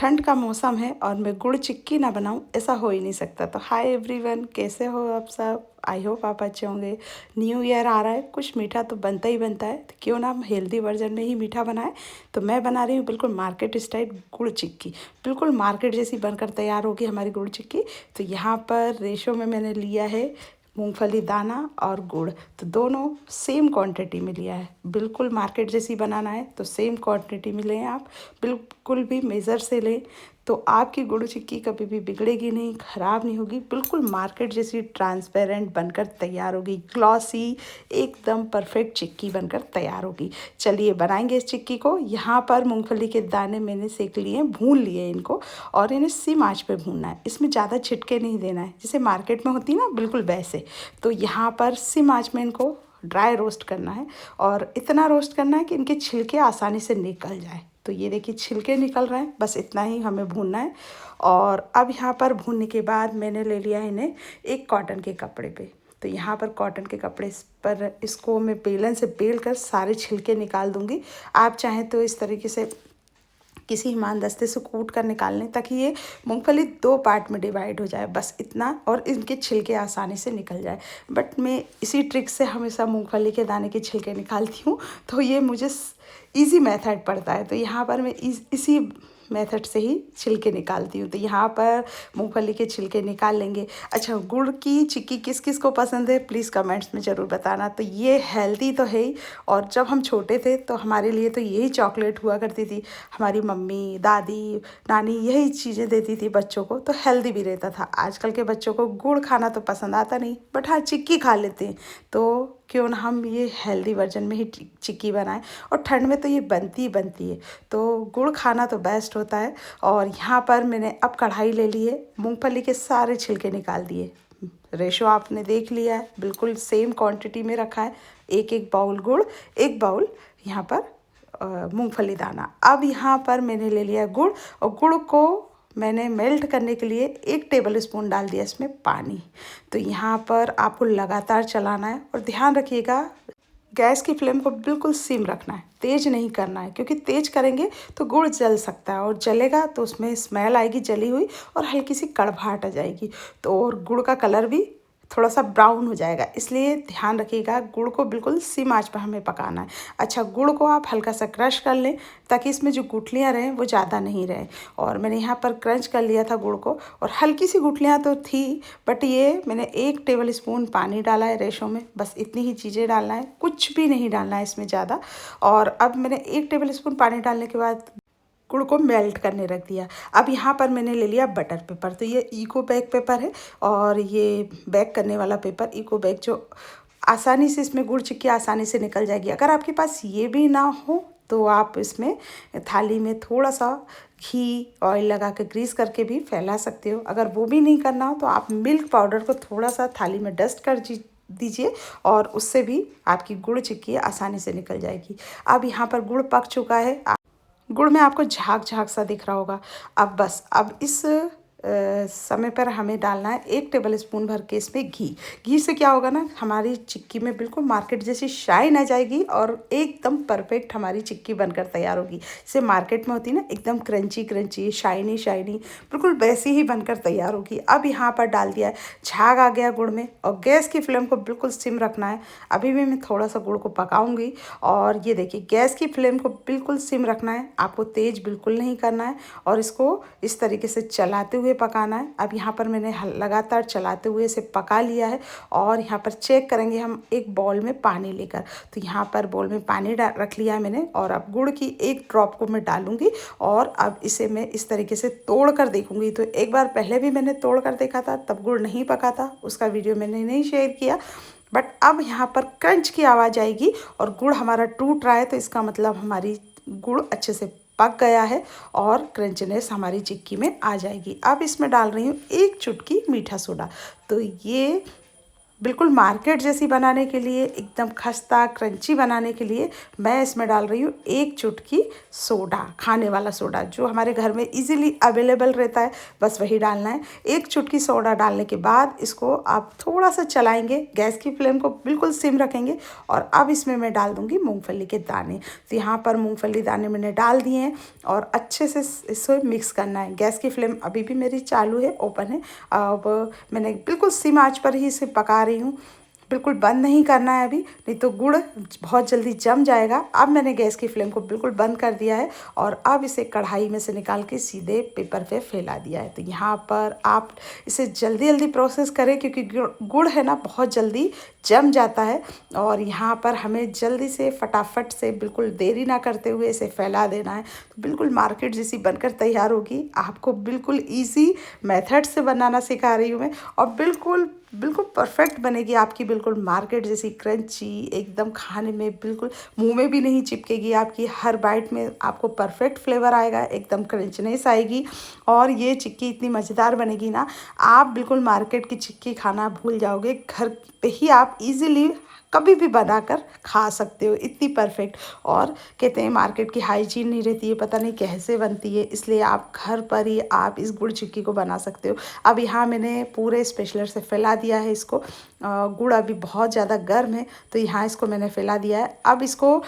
ठंड का मौसम है और मैं गुड़ चिक्की ना बनाऊं ऐसा हो ही नहीं सकता। तो हाय एवरीवन, कैसे हो आप सब? आई होप आप अच्छे होंगे। न्यू ईयर आ रहा है, कुछ मीठा तो बनता ही बनता है, तो क्यों ना हम हेल्दी वर्जन में ही मीठा बनाएं। तो मैं बना रही हूँ बिल्कुल मार्केट स्टाइल गुड़ चिक्की। बिल्कुल मार्केट जैसी बनकर तैयार होगी हमारी गुड़ चिक्की। तो यहाँ पर रेशो में मैंने लिया है मूंगफली दाना और गुड़, तो दोनों सेम क्वांटिटी में लिया है। बिल्कुल मार्केट जैसी बनाना है तो सेम क्वांटिटी में लें आप, बिल्कुल भी मेज़र से लें, तो आपकी गुड़ चिक्की कभी भी बिगड़ेगी नहीं, ख़राब नहीं होगी। बिल्कुल मार्केट जैसी ट्रांसपेरेंट बनकर तैयार होगी, ग्लॉसी एकदम परफेक्ट चिक्की बनकर तैयार होगी। चलिए बनाएंगे इस चिक्की को। यहाँ पर मूंगफली के दाने मैंने सेक लिए, भून लिए इनको, और इन्हें सिम आंच पे भूनना है। इसमें ज़्यादा छिटके नहीं देना है, जैसे मार्केट में होती ना बिल्कुल वैसे। तो यहाँ पर सिम आंच में इनको ड्राई रोस्ट करना है, और इतना रोस्ट करना है कि इनके छिलके आसानी से निकल जाए। तो ये देखिए छिलके निकल रहे हैं, बस इतना ही हमें भूनना है। और अब यहाँ पर भूनने के बाद मैंने ले लिया है इन्हें एक कॉटन के कपड़े पे। तो यहाँ पर कॉटन के कपड़े पर इसको मैं बेलन से बेल कर सारे छिलके निकाल दूँगी। आप चाहें तो इस तरीके से किसी हीमानदस्ते से कूट कर निकाल लें, ताकि ये मूंगफली 2 पार्ट में डिवाइड हो जाए, बस इतना, और इनके छिलके आसानी से निकल जाए। बट मैं इसी ट्रिक से हमेशा मूंगफली के दाने के छिलके निकालती हूँ, तो ये मुझे इजी मेथड पड़ता है। तो यहाँ पर मैं इसी मेथड से ही छिलके निकालती हूँ। तो यहाँ पर मूंगफली के छिलके निकाल लेंगे। अच्छा, गुड़ की चिक्की किस किस को पसंद है प्लीज़ कमेंट्स में ज़रूर बताना। तो ये हेल्दी तो है ही, और जब हम छोटे थे तो हमारे लिए तो यही चॉकलेट हुआ करती थी। हमारी मम्मी, दादी, नानी यही चीज़ें देती थी बच्चों को, तो हेल्दी भी रहता था। आजकल के बच्चों को गुड़ खाना तो पसंद आता नहीं, बट हाँ चिक्की खा लेते हैं। तो क्यों ना हम ये हेल्दी वर्जन में ही चिक्की बनाएं, और ठंड में तो ये बनती ही बनती है। तो गुड़ खाना तो बेस्ट होता है। और यहाँ पर मैंने अब कढ़ाई ले ली है, मूंगफली के सारे छिलके निकाल दिए। रेशो आपने देख लिया है, बिल्कुल सेम क्वांटिटी में रखा है। एक एक बाउल गुड़, एक बाउल यहाँ पर मूंगफली दाना। अब यहाँ पर मैंने ले लिया गुड़, और गुड़ को मैंने मेल्ट करने के लिए 1 टेबल स्पून डाल दिया इसमें पानी। तो यहाँ पर आपको लगातार चलाना है, और ध्यान रखिएगा गैस की फ्लेम को बिल्कुल सिम रखना है, तेज़ नहीं करना है, क्योंकि तेज़ करेंगे तो गुड़ जल सकता है, और जलेगा तो उसमें स्मेल आएगी जली हुई, और हल्की सी कड़वाहट आ जाएगी। तो और गुड़ का कलर भी थोड़ा सा ब्राउन हो जाएगा, इसलिए ध्यान रखिएगा गुड़ को बिल्कुल सिम आंच पर हमें पकाना है। अच्छा, गुड़ को आप हल्का सा क्रश कर लें, ताकि इसमें जो गुठलियाँ रहें वो ज़्यादा नहीं रहें। और मैंने यहाँ पर क्रंच कर लिया था गुड़ को, और हल्की सी गुठलियाँ तो थी, बट ये मैंने 1 टेबल स्पून पानी डाला है रेशो में, बस इतनी ही चीज़ें डालना है, कुछ भी नहीं डालना है इसमें ज़्यादा। और अब मैंने 1 टेबल स्पून पानी डालने के बाद गुड़ को मेल्ट करने रख दिया। अब यहाँ पर मैंने ले लिया बटर पेपर। तो ये इको बैग पेपर है, और ये बैक करने वाला पेपर इको बैग, जो आसानी से इसमें गुड़ चिक्की आसानी से निकल जाएगी। अगर आपके पास ये भी ना हो तो आप इसमें थाली में थोड़ा सा घी ऑयल लगा के ग्रीस करके भी फैला सकते हो। अगर वो भी नहीं करना हो तो आप मिल्क पाउडर को थोड़ा सा थाली में डस्ट कर दीजिए, और उससे भी आपकी गुड़ चिक्की आसानी से निकल जाएगी। अब यहाँ पर गुड़ पक चुका है, गुड़ में आपको झाग झाग सा दिख रहा होगा। अब बस अब इस समय पर हमें डालना है 1 टेबल स्पून भर के इसमें घी। घी से क्या होगा ना, हमारी चिक्की में बिल्कुल मार्केट जैसी शाइन आ जाएगी, और एकदम परफेक्ट हमारी चिक्की बनकर तैयार होगी। जैसे मार्केट में होती है ना, एकदम क्रंची क्रंची, शाइनी शाइनी, बिल्कुल वैसी ही बनकर तैयार होगी। अब यहाँ पर डाल दिया है, झाग आ गया गुड़ में, और गैस की फ्लेम को बिल्कुल सिम रखना है। अभी भी मैं थोड़ा सा गुड़ को पकाऊंगी, और ये देखिए गैस की फ्लेम को बिल्कुल सिम रखना है, आपको तेज़ बिल्कुल नहीं करना है, और इसको इस तरीके से चलाते हुए पकाना है। अब यहाँ पर मैंने लगातार चलाते हुए इसे पका लिया है, और यहाँ पर चेक करेंगे हम एक बाउल में पानी लेकर। तो यहाँ पर बाउल में पानी रख लिया है मैंने, और अब गुड़ की 1 ड्रॉप को मैं डालूंगी, और अब इसे मैं इस तरीके से तोड़ कर देखूंगी। तो एक बार पहले भी मैंने तोड़ कर देखा था, तब गुड़ नहीं पका था, उसका वीडियो मैंने नहीं शेयर किया। बट अब यहाँ पर क्रंच की आवाज़ आएगी, और गुड़ हमारा टूट रहा है, तो इसका मतलब हमारी गुड़ अच्छे से पक गया है, और क्रंचनेस हमारी चिक्की में आ जाएगी। अब इसमें डाल रही हूँ 1 चुटकी मीठा सोडा। तो ये बिल्कुल मार्केट जैसी बनाने के लिए, एकदम खस्ता क्रंची बनाने के लिए मैं इसमें डाल रही हूँ 1 चुटकी सोडा, खाने वाला सोडा जो हमारे घर में इजीली अवेलेबल रहता है, बस वही डालना है। 1 चुटकी सोडा डालने के बाद इसको आप थोड़ा सा चलाएंगे, गैस की फ्लेम को बिल्कुल सिम रखेंगे और अब इसमें मैं डाल दूँगी मूँगफली के दाने। तो यहाँ पर मूँगफली दाने मैंने डाल दिए हैं और अच्छे से इसे मिक्स करना है। गैस की फ्लेम अभी भी मेरी चालू है, ओपन है। अब मैंने बिल्कुल सिम आँच पर ही इसे पका रही हूँ, बिल्कुल बंद नहीं करना है अभी, नहीं तो गुड़ बहुत जल्दी जम जाएगा। अब मैंने गैस की फ्लेम को बिल्कुल बंद कर दिया है और अब इसे कढ़ाई में से निकाल के सीधे पेपर पे फैला दिया है। तो यहाँ पर आप इसे जल्दी जल्दी प्रोसेस करें क्योंकि गुड़ है ना बहुत जल्दी जम जाता है और यहाँ पर हमें जल्दी से फटाफट से बिल्कुल देरी ना करते हुए इसे फैला देना है। तो बिल्कुल मार्केट जैसी बनकर तैयार होगी। आपको बिल्कुल ईजी मेथड से बनाना सिखा रही हूँ मैं और बिल्कुल बिल्कुल परफेक्ट बनेगी आपकी, बिल्कुल मार्केट जैसी क्रंची, एकदम खाने में बिल्कुल मुंह में भी नहीं चिपकेगी आपकी, हर बाइट में आपको परफेक्ट फ्लेवर आएगा, एकदम क्रंचनेस आएगी और ये चिक्की इतनी मज़ेदार बनेगी ना, आप बिल्कुल मार्केट की चिक्की खाना भूल जाओगे। घर पे ही आप इजीली कभी भी बनाकर खा सकते हो, इतनी परफेक्ट। और कहते हैं मार्केट की हाइजीन नहीं रहती है, पता नहीं कैसे बनती है, इसलिए आप घर पर ही आप इस गुड़ चिक्की को बना सकते हो। अब यहाँ मैंने पूरे स्पेशलर से फैला दिया है इसको। गुड़ अभी बहुत ज़्यादा गर्म है तो यहाँ इसको मैंने फैला दिया है। अब इसको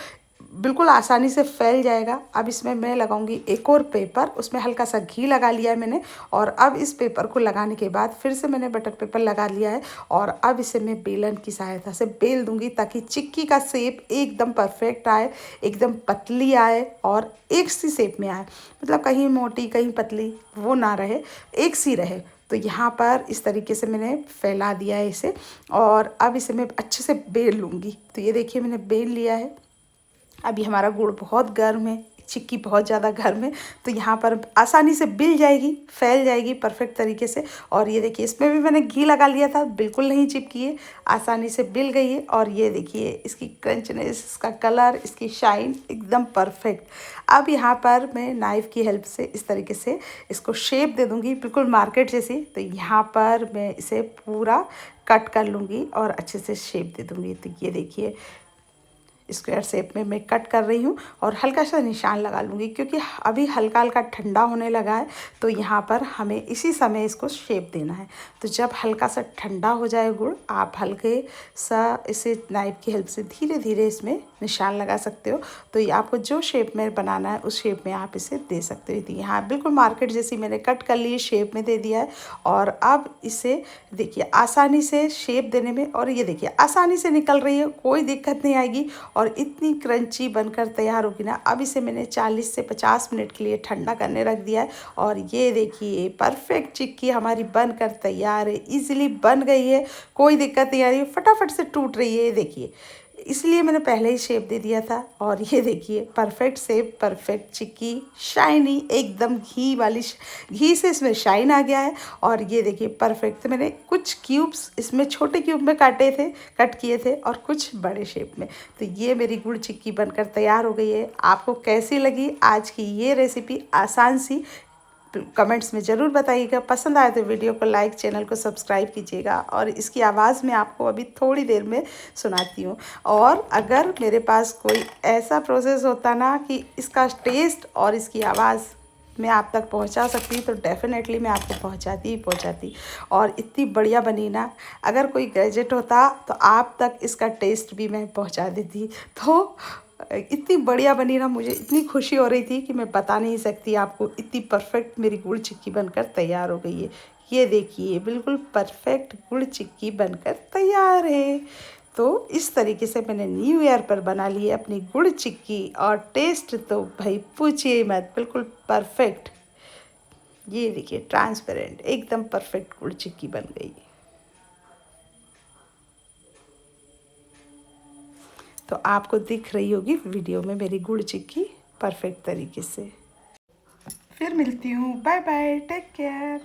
बिल्कुल आसानी से फैल जाएगा। अब इसमें मैं लगाऊंगी एक और पेपर, उसमें हल्का सा घी लगा लिया है मैंने और अब इस पेपर को लगाने के बाद फिर से मैंने बटर पेपर लगा लिया है और अब इसे मैं बेलन की सहायता से बेल दूंगी ताकि चिक्की का शेप एकदम परफेक्ट आए, एकदम पतली आए और एक सी शेप में आए, मतलब कहीं मोटी कहीं पतली वो ना रहे, एक सी रहे। तो यहाँ पर इस तरीके से मैंने फैला दिया है इसे और अब इसे मैं अच्छे से बेल लूँगी। तो ये देखिए मैंने बेल लिया है। अभी हमारा गुड़ बहुत गर्म है, चिक्की बहुत ज़्यादा गर्म है, तो यहाँ पर आसानी से बिल जाएगी, फैल जाएगी परफेक्ट तरीके से। और ये देखिए इसमें भी मैंने घी लगा लिया था, बिल्कुल नहीं चिपकी है, आसानी से बिल गई है। और ये देखिए इसकी क्रंचनेस, इसका कलर, इसकी शाइन एकदम परफेक्ट। अब यहाँ पर मैं नाइफ़ की हेल्प से इस तरीके से इसको शेप दे दूँगी, बिल्कुल मार्केट जैसी। तो यहाँ पर मैं इसे पूरा कट कर लूँगी और अच्छे से शेप दे दूँगी। तो ये देखिए स्क्वायर शेप में मैं कट कर रही हूँ और हल्का सा निशान लगा लूँगी क्योंकि अभी हल्का हल्का ठंडा होने लगा है, तो यहाँ पर हमें इसी समय इसको शेप देना है। तो जब हल्का सा ठंडा हो जाए गुड़, आप हल्के सा इसे नाइफ की हेल्प से धीरे धीरे इसमें निशान लगा सकते हो। तो ये आपको जो शेप में बनाना है उस शेप में आप इसे दे सकते हो। तो यहाँ बिल्कुल मार्केट जैसी मैंने कट कर ली, शेप में दे दिया है और अब इसे देखिए आसानी से शेप देने में, और ये देखिए आसानी से निकल रही है, कोई दिक्कत नहीं आएगी और इतनी क्रंची बनकर तैयार होगी ना। अब इसे मैंने 40 से 50 मिनट के लिए ठंडा करने रख दिया है और ये देखिए परफेक्ट चिक्की हमारी बनकर तैयार है, इजीली बन गई है, कोई दिक्कत नहीं आ रही है, फटाफट से टूट रही है। ये देखिए इसलिए मैंने पहले ही शेप दे दिया था और ये देखिए परफेक्ट शेप, परफेक्ट चिक्की, शाइनी एकदम घी वाली, घी से इसमें शाइन आ गया है। और ये देखिए परफेक्ट। तो मैंने कुछ क्यूब्स इसमें छोटे क्यूब में काटे थे, कट किए थे और कुछ बड़े शेप में। तो ये मेरी गुड़ चिक्की बनकर तैयार हो गई है। आपको कैसी लगी आज की ये रेसिपी, आसान सी, कमेंट्स में ज़रूर बताइएगा। पसंद आए तो वीडियो को लाइक, चैनल को सब्सक्राइब कीजिएगा और इसकी आवाज़ मैं आपको अभी थोड़ी देर में सुनाती हूँ। और अगर मेरे पास कोई ऐसा प्रोसेस होता ना कि इसका टेस्ट और इसकी आवाज़ मैं आप तक पहुंचा सकती तो डेफ़िनेटली मैं आपको पहुंचाती। और इतनी बढ़िया बनी ना, अगर कोई गैजेट होता तो आप तक इसका टेस्ट भी मैं पहुंचा देती। तो इतनी बढ़िया बनी ना, मुझे इतनी खुशी हो रही थी कि मैं बता नहीं सकती आपको। इतनी परफेक्ट मेरी गुड़ चिक्की बनकर तैयार हो गई है। ये देखिए बिल्कुल परफेक्ट गुड़ चिक्की बनकर तैयार है। तो इस तरीके से मैंने न्यू ईयर पर बना ली है अपनी गुड़ चिक्की और टेस्ट तो भाई पूछिए मत, बिल्कुल परफेक्ट। ये देखिए ट्रांसपेरेंट एकदम परफेक्ट गुड़ चिक्की बन गई। तो आपको दिख रही होगी वीडियो में मेरी गुड़ चिक्की परफेक्ट तरीके से। फिर मिलती हूँ, बाय बाय, टेक केयर।